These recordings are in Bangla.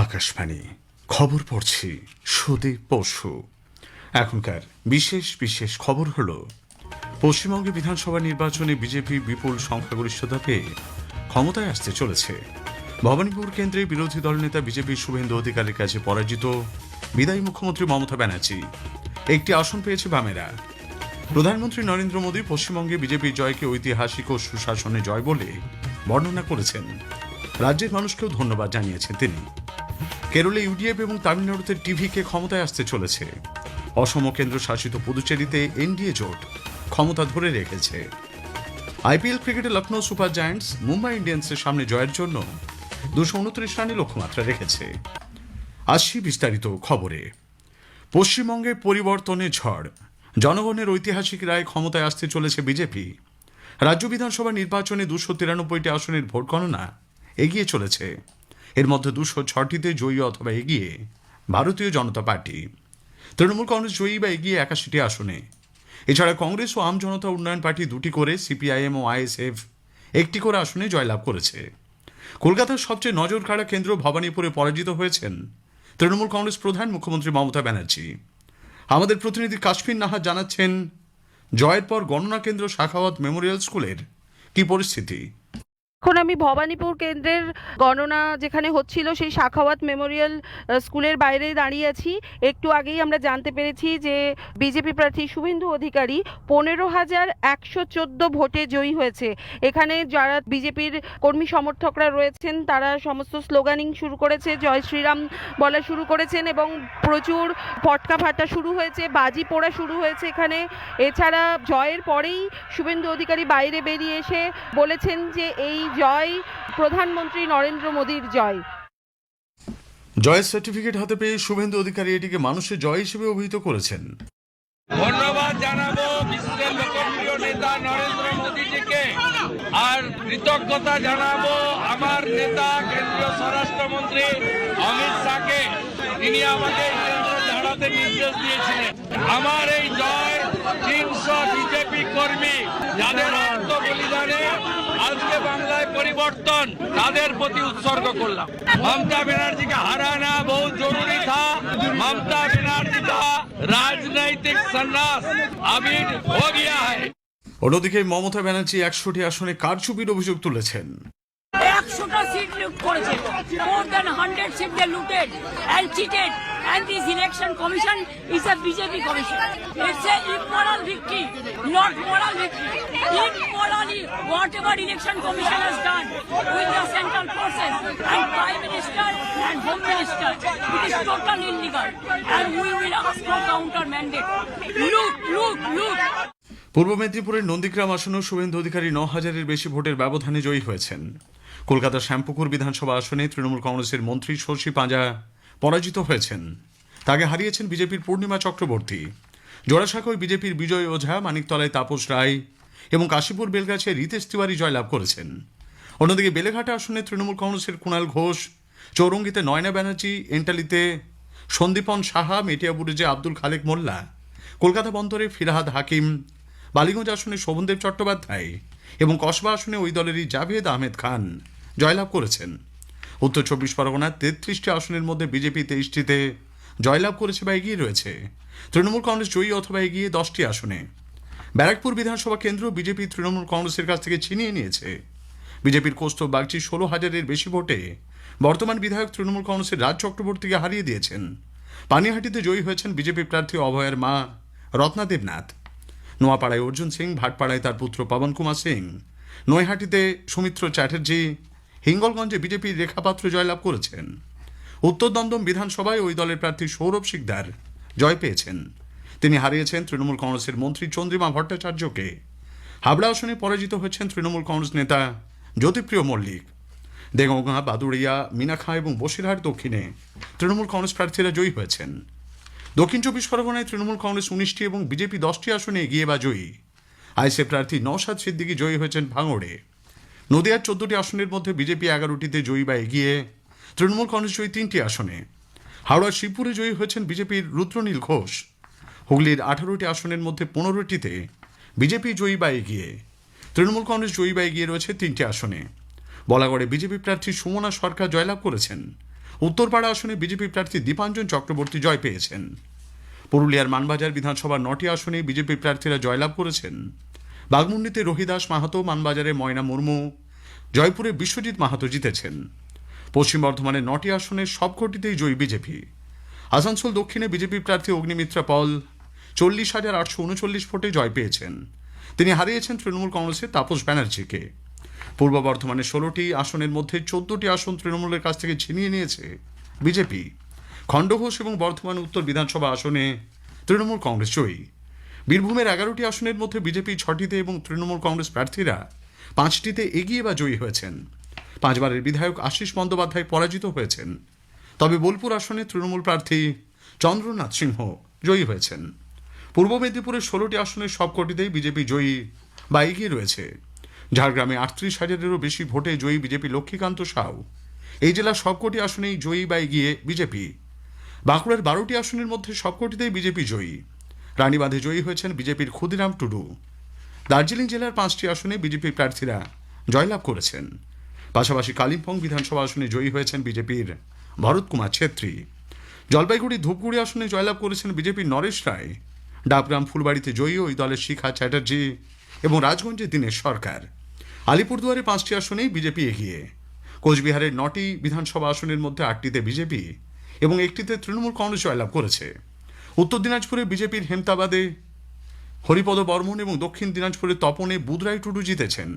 আকাশবাণী খবর পড়ছি সুদীপ বসু। এখনকার বিশেষ বিশেষ খবর হল, পশ্চিমবঙ্গে বিধানসভা নির্বাচনে বিজেপি বিপুল সংখ্যাগরিষ্ঠতা পেয়ে ক্ষমতায় আসতে চলেছে। ভবানীপুর কেন্দ্রে বিরোধী দলনেতা বিজেপির শুভেন্দু অধিকারীর কাছে পরাজিত বিদায়ী মুখ্যমন্ত্রী মমতা ব্যানার্জি। একটি আসন পেয়েছে বামেরা। প্রধানমন্ত্রী নরেন্দ্র মোদী পশ্চিমবঙ্গে বিজেপির জয়কে ঐতিহাসিক ও সুশাসনে জয় বলে বর্ণনা করেছেন। রাজ্যের মানুষকেও ধন্যবাদ জানিয়েছেন তিনি। কেরলে ইউডিএফ এবং তামিলনাড়ুতে টিভিকে ক্ষমতায় আসতে চলেছে। অসম কেন্দ্র শাসিত পুদুচেরিতে এনডিএ জোট ক্ষমতা ধরে রেখেছে। আইপিএল ক্রিকেটে লখনৌ সুপার জায়ান্টস মুম্বাই ইন্ডিয়ান্সের সামনে জয়ের জন্য 229 রানে লক্ষ্যমাত্রা রেখেছে। আসছি বিস্তারিত খবরে। পশ্চিমবঙ্গে পরিবর্তনের ঝড়, জনগণের ঐতিহাসিক রায় ক্ষমতায় আসতে চলেছে বিজেপি। রাজ্য বিধানসভা নির্বাচনে 293টি আসনের ভোট গণনা এগিয়ে চলেছে। এর মধ্যে 206টিতে জয়ী অথবা এগিয়ে ভারতীয় জনতা পার্টি। তৃণমূল কংগ্রেস জয়ী বা এগিয়ে 81টি আসনে। এছাড়া কংগ্রেস ও আম জনতা উন্নয়ন পার্টি 2টি করে, সিপিআইএম ও আইএসএফ 1টি করে আসনে জয়লাভ করেছে। কলকাতার সবচেয়ে নজর কাড়া কেন্দ্র ভবানীপুরে পরাজিত হয়েছেন তৃণমূল কংগ্রেস প্রধান মুখ্যমন্ত্রী মমতা ব্যানার্জি। আমাদের প্রতিনিধি কাশ্মীর নাহার জানাচ্ছেন, জয়ের পর গণনা কেন্দ্র শাখাওয়াত মেমোরিয়াল স্কুলের কি পরিস্থিতি। এখন আমি ভবানীপুর কেন্দ্রের গণনা যেখানে হচ্ছিল সেই শাখাওয়াত মেমোরিয়াল স্কুলের বাইরে দাঁড়িয়ে আছি। একটু আগেই আমরা জানতে পেরেছি যে বিজেপি প্রার্থী শুভেন্দু অধিকারী 15,114 ভোটে জয়ী হয়েছে। এখানে যারা বিজেপির কর্মী সমর্থকরা রয়েছেন তারা সমস্ত স্লোগানিং শুরু করেছে, জয় শ্রীরাম বলা শুরু করেছেন এবং প্রচুর পটকা ফাটা শুরু হয়েছে, বাজি পোড়া শুরু হয়েছে এখানে। এছাড়া জয়ের পরেই শুভেন্দু অধিকারী বাইরে বেরিয়ে এসে বলেছেন যে এই জয় প্রধানমন্ত্রী নরেন্দ্র মোদীর জয়। জয়ের সার্টিফিকেট হাতে পেয়ে শুভেন্দু অধিকারী এটিকে মানুষের জয় হিসেবে অভিহিত করেছেন। ধন্যবাদ জানাবো বিশ্বের লোকপ্রিয় নেতা নরেন্দ্র মোদীজিকে, আর কৃতজ্ঞতা জানাবো আমার নেতা কেন্দ্রীয় স্বরাষ্ট্রমন্ত্রী অমিত শাহকে। তিনি আমাকে এই কেন্দ্র দাঁড়াতে নির্দেশ দিয়েছিলেন। আমার এই জয় 300 বিজেপি কর্মী যাদের রক্ত বলিদানে আজকে বাংলায় পরিবর্তন, তাদের প্রতি উৎসর্গ করলাম। ममता बनर्जी का हराना बहुत जरूरी था। ममता बनर्जी का राजनैतिक संन्यास अभी हो गया है। অন্যদিকে মমতা ব্যানার্জি 100টি আসনে কারচুপির অভিযোগ তুলেছেন। 100টা সিট লুট করেছে। More than 100 seats they looted and cheated, and this election commission is a BJP commission. It's a immoral victory, not moral victory. Immorally, whatever election commission has done with the central forces and prime minister and home minister, it is totally illegal, and we will ask for counter mandate. Look. পূর্ব মেদিনীপুরের নন্দীগ্রাম আসনে শুভেন্দু অধিকারী 9,000-এর বেশি ভোটের ব্যবধানে জয়ী হয়েছেন। কলকাতার শ্যামপুকুর বিধানসভা আসনে তৃণমূল কংগ্রেসের মন্ত্রী শশী পাঁজা পরাজিত হয়েছেন। তাকে হারিয়েছেন বিজেপির পূর্ণিমা চক্রবর্তী। জোড়াসাঁকোয় বিজেপির বিজয় ওঝা, মানিকতলায় তাপস রায় এবং কাশীপুর বেলগাছে রিতেশ তিওয়ারি জয়লাভ করেছেন। অন্যদিকে বেলেঘাটা আসনে তৃণমূল কংগ্রেসের কুণাল ঘোষ, চৌরঙ্গিতে নয়না ব্যানার্জি, এন্টালিতে সন্দীপন সাহা, মেটিয়াবুরুজে আব্দুল খালেক মোল্লা, কলকাতা বন্দরে ফিরহাদ হাকিম, বালিগঞ্জ আসনে শোভনদেব চট্টোপাধ্যায় এবং কসবা আসনে ওই দলেরই জাভেদ আহমেদ খান জয়লাভ করেছেন। উত্তর 24 পরগনার 33টি আসনের মধ্যে বিজেপি 23টিতে জয়লাভ করেছে বা এগিয়ে রয়েছে। তৃণমূল কংগ্রেস জয়ী অথবা এগিয়ে 10টি আসনে। ব্যারাকপুর বিধানসভা কেন্দ্র বিজেপি তৃণমূল কংগ্রেসের কাছ থেকে ছিনিয়ে নিয়েছে। বিজেপির কৌস্তব বাগচি 16,000-এর বেশি ভোটে বর্তমান বিধায়ক তৃণমূল কংগ্রেসের রাজ চক্রবর্তীকে হারিয়ে দিয়েছেন। পানিহাটিতে জয়ী হয়েছেন বিজেপি প্রার্থী অভয়ের মা রত্না দেবনাথ। নোয়াপাড়ায় অর্জুন সিং, ভাটপাড়ায় তার পুত্র পবন কুমার সিং, নৈহাটিতে সুমিত্র চ্যাটার্জি, হিঙ্গলগঞ্জে বিজেপির রেখা পাত্র জয়লাভ করেছেন। উত্তর দমদম বিধানসভায় ওই দলের প্রার্থী সৌরভ শিকদার জয় পেয়েছেন। তিনি হারিয়েছেন তৃণমূল কংগ্রেসের মন্ত্রী চন্দ্রিমা ভট্টাচার্যকে। হাবড়া আসনে পরাজিত হয়েছেন তৃণমূল কংগ্রেস নেতা জ্যোতিপ্রিয় মল্লিক। দেগঙ্গা, বাদুড়িয়া, মিনাখা এবং বসিরহাট দক্ষিণে তৃণমূল কংগ্রেস প্রার্থীরা জয়ী হয়েছেন। দক্ষিণ 24 পরগনায় তৃণমূল কংগ্রেস 19টি এবং বিজেপি 10টি আসনে এগিয়ে বা জয়ী। আইএসএফ প্রার্থী নওশাদ সিদ্দিকী জয়ী হয়েছেন ভাঙড়ে। নদিয়ার 14টি আসনের মধ্যে বিজেপি 11টিতে জয়ী বা এগিয়ে, তৃণমূল কংগ্রেস জয়ী 3টি আসনে। হাওড়ার শিবপুরে জয়ী হয়েছেন বিজেপির রুদ্রনীল ঘোষ। হুগলির 18টি আসনের মধ্যে 15টিতে বিজেপি জয়ী বা এগিয়ে, তৃণমূল কংগ্রেস জয়ী বা এগিয়ে রয়েছে 3টি আসনে। বলাগড়ে বিজেপি প্রার্থী সুমনা সরকার জয়লাভ করেছেন। উত্তরপাড়া আসনে বিজেপি প্রার্থী দীপাঞ্জন চক্রবর্তী জয় পেয়েছেন। পুরুলিয়ার মানবাজার বিধানসভার 9টি আসনে বিজেপি প্রার্থীরা জয়লাভ করেছেন। বাগমুন্ডিতে রহিদাস মাহাতো, মানবাজারে ময়না মুর্মু, জয়পুরে বিশ্বজিৎ মাহাতো জিতেছেন। পশ্চিম বর্ধমানের 9টি আসনের সবকটিতেই জয়ী বিজেপি। আসানসোল দক্ষিণে বিজেপি প্রার্থী অগ্নিমিত্রা পল 40,839 ভোটে জয় পেয়েছেন। তিনি হারিয়েছেন তৃণমূল কংগ্রেসের তাপস ব্যানার্জিকে। পূর্ব বর্ধমানের 16টি আসনের মধ্যে 14টি আসন তৃণমূলের কাছ থেকে ছিনিয়ে নিয়েছে বিজেপি। খণ্ডঘোষ এবং বর্ধমান উত্তর বিধানসভা আসনে তৃণমূল কংগ্রেস জয়ী। বীরভূমের 11টি আসনের মধ্যে বিজেপি 6টিতে এবং তৃণমূল কংগ্রেস প্রার্থীরা 5টিতে এগিয়ে বা জয়ী হয়েছেন। 5 বারের বিধায়ক আশিস বন্দ্যোপাধ্যায় পরাজিত হয়েছেন। তবে বোলপুর আসনে তৃণমূল প্রার্থী চন্দ্রনাথ সিংহ জয়ী হয়েছেন। পূর্ব মেদিনীপুরের 16টি আসনের সবকটিতেই বিজেপি জয়ী বা এগিয়ে রয়েছে। ঝাড়গ্রামে 38,000-এরও বেশি ভোটে জয়ী বিজেপি লক্ষ্মীকান্ত সাউ। এই জেলার সবকটি আসনেই জয়ী বা এগিয়ে বিজেপি। বাঁকুড়ার 12টি আসনের মধ্যে সবকটিতেই বিজেপি জয়ী। রানীবাঁধে জয়ী হয়েছেন বিজেপির ক্ষুদিরাম টুডু। দার্জিলিং জেলার 5টি আসনে বিজেপি প্রার্থীরা জয়লাভ করেছেন। পাশাপাশি কালিম্পং বিধানসভা আসনে জয়ী হয়েছেন বিজেপির ভরত কুমার ছেত্রী। জলপাইগুড়ি ধূপগুড়ি আসনে জয়লাভ করেছেন বিজেপির নরেশ রায়। ডাবগ্রাম ফুলবাড়িতে জয়ী ওই দলের শিখা চ্যাটার্জি এবং রাজগঞ্জে দীনেশ সরকার। আলিপুরদুয়ারে 5টি আসনেই বিজেপি এগিয়ে। কোচবিহারের 9টি বিধানসভা আসনের মধ্যে 8টিতে বিজেপি এবং 1টিতে তৃণমূল কংগ্রেস জয়লাভ করেছে। উত্তর দিনাজপুরে বিজেপির হেমতাবাদে হরিপদ বর্মন এবং দক্ষিণ দিনাজপুরের তপনে বুধরাই টুডু জিতেছেন।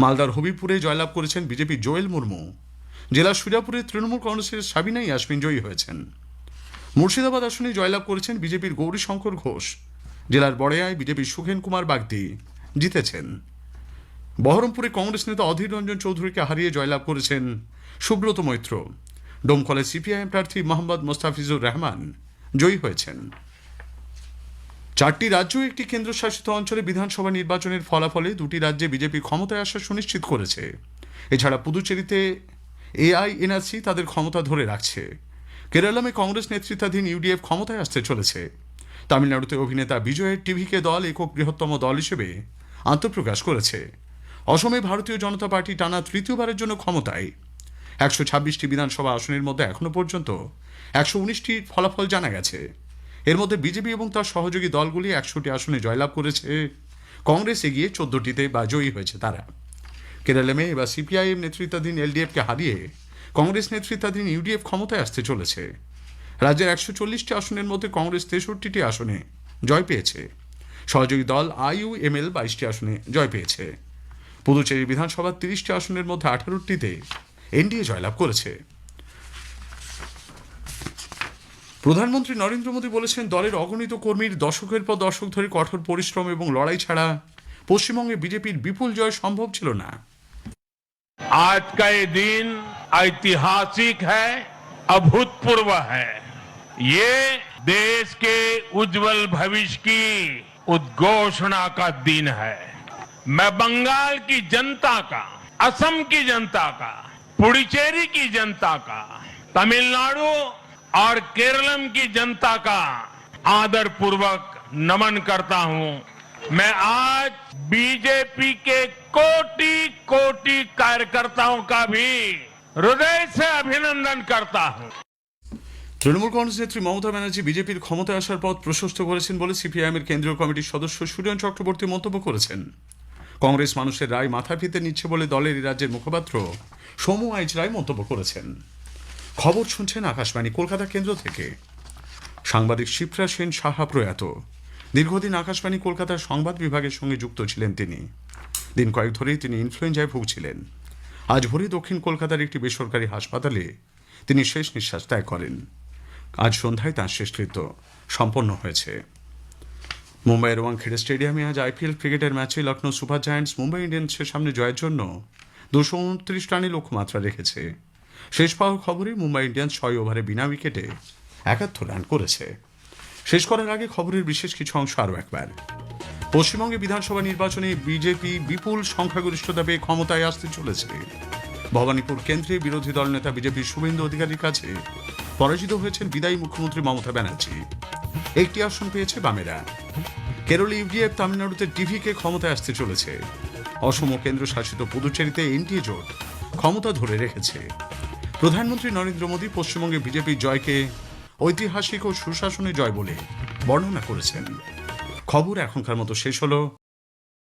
মালদার হবিপুরে জয়লাভ করেছেন বিজেপি জোয়েল মুর্মু। জেলার সুজাপুরে তৃণমূল কংগ্রেসের সাবিনা ইয়াসমিন জয়ী হয়েছেন। মুর্শিদাবাদ আসনে জয়লাভ করেছেন বিজেপির গৌরীশঙ্কর ঘোষ। জেলার বড়াইয়ায় বিজেপির সুখেন কুমার বাগদি জিতেছেন। বহরমপুরে কংগ্রেস নেতা অধীর রঞ্জন চৌধুরীকে হারিয়ে জয়লাভ করেছেন সুব্রত মৈত্র। ডোমকলে সিপিআইএম প্রার্থী মোহাম্মদ মোস্তাফিজুর রহমান জয়ী হয়েছেন। 4টি রাজ্য একটি কেন্দ্রশাসিত অঞ্চলে বিধানসভা নির্বাচনের ফলাফলে 2টি রাজ্যে বিজেপি ক্ষমতায় আসা সুনিশ্চিত করেছে। এছাড়া পুদুচেরিতে এআইএনআরসি তাদের ক্ষমতা ধরে রাখছে। কেরালামে কংগ্রেস নেতৃত্বাধীন ইউডিএফ ক্ষমতায় আসতে চলেছে। তামিলনাড়ুতে অভিনেতা বিজয়ের টিভিকে দল একক বৃহত্তম দল হিসেবে আত্মপ্রকাশ করেছে। অসমে ভারতীয় জনতা পার্টি টানা 3য়বারের জন্য ক্ষমতায়। 126টি বিধানসভা আসনের মধ্যে এখনো পর্যন্ত 119টির ফলাফল জানা গেছে। এর মধ্যে বিজেপি এবং তার সহযোগী দলগুলি 100টি আসনে জয়লাভ করেছে। কংগ্রেস এগিয়ে 14টিতে বা জয়ী হয়েছে তারা। কেরালামে এবার সিপিআইএম নেতৃত্বাধীন এলডিএফকে হারিয়ে কংগ্রেস নেতৃত্বাধীন ইউডিএফ ক্ষমতায় আসতে চলেছে। রাজ্যের 140টি আসনের মধ্যে কংগ্রেস 63টি আসনে জয় পেয়েছে। সহযোগী দল আইইউএমএল 22টি আসনে জয় পেয়েছে। পুদুচেরি বিধানসভার 30টি আসনের মধ্যে 18টিতে এনডিএ জয়লাভ করেছে। প্রধানমন্ত্রী নরেন্দ্র মোদী বলেছেন, দলের অগণিত কর্মীর দশকের পর দশক ধরে কঠোর পরিশ্রম এবং লড়াই ছাড়া পশ্চিমবঙ্গে বিজেপির বিপুল জয় সম্ভব ছিল না। आज का ये दिन ऐतिहासिक है, अभूतपूर्व है। ये देश के उज्जवल भविष्य की उद्घोषणा का दिन है। मैं बंगाल की जनता का, असम की जनता का, पुडुचेरी की जनता का, तमिलनाडु और केरलम की जनता का आदर पूर्वक नमन करता हूं। मैं आज बीजेपी के कोटि कोटि कार्यकर्ताओं का भी हृदय से अभिनंदन करता हूं। তৃণমূল কংগ্রেস নেত্রী মমতা ব্যানার্জি বিজেপির ক্ষমতায় আসার পথ প্রশস্ত করেছেন বলে সিপিআইএমের কেন্দ্রীয় কমিটির সদস্য সুজন চক্রবর্তী মন্তব্য করেছেন। কংগ্রেস মানুষের রায় মাথা পেতে নিচ্ছে বলে দলের এই রাজ্যের মুখপাত্র সৌম্য আইচ রায় মন্তব্য করেছেন। খবর শুনছেন আকাশবাণী কলকাতা কেন্দ্র থেকে। সাংবাদিক শিপ্রা সেন সাহা প্রয়াত। দীর্ঘদিন আকাশবাণী কলকাতার সংবাদ বিভাগের সঙ্গে যুক্ত ছিলেন তিনি। দিন কয়েক ধরেই তিনি ইনফ্লুয়েঞ্জায় ভুগছিলেন। আজ ভোরে দক্ষিণ কলকাতার একটি বেসরকারি হাসপাতালে তিনি শেষ নিঃশ্বাস ত্যাগ করেন। আজ সন্ধ্যায় তাঁর শেষকৃত্য সম্পন্ন হয়েছে। মুম্বাইয়ের ওয়াংখেড়ে স্টেডিয়ামে আজ আইপিএল ক্রিকেটের ম্যাচে লখনৌ সুপার জায়ান্টস মুম্বাই ইন্ডিয়ান্সের সামনে জয়ের জন্য 229 রানে লক্ষ্যমাত্রা রেখেছে। শেষ পাওয়া খবরে মুম্বাই ইন্ডিয়ান্স 6 ওভারে বিনা উইকেটে 71 রান করেছে। শেষ করার আগে খবরের বিশেষ কিছু অংশ আরও একবার। পশ্চিমবঙ্গে বিধানসভা নির্বাচনে বিজেপি বিপুল সংখ্যাগরিষ্ঠতা পেয়ে ক্ষমতায় আসতে চলেছে। ভবানীপুর কেন্দ্রে বিরোধী দল নেতা বিজেপির শুভেন্দু অধিকারীর কাছে পরাজিত হয়েছেন বিদায়ী মুখ্যমন্ত্রী মমতা ব্যানার্জি। একটি আসন পেয়েছে বামেরা। কেরলে ইউডিএফ, তামিলনাড়ুতে টিভিকে ক্ষমতায় আসতে চলেছে। অসম কেন্দ্রশাসিত পুদুচেরিতে এনডিএ জোট ক্ষমতা ধরে রেখেছে। প্রধানমন্ত্রী নরেন্দ্র মোদী পশ্চিমবঙ্গে বিজেপির জয়কে ঐতিহাসিক ও সুশাসনের জয় বলে বর্ণনা করেছেন। খবর এখনকার মতো শেষ হলো।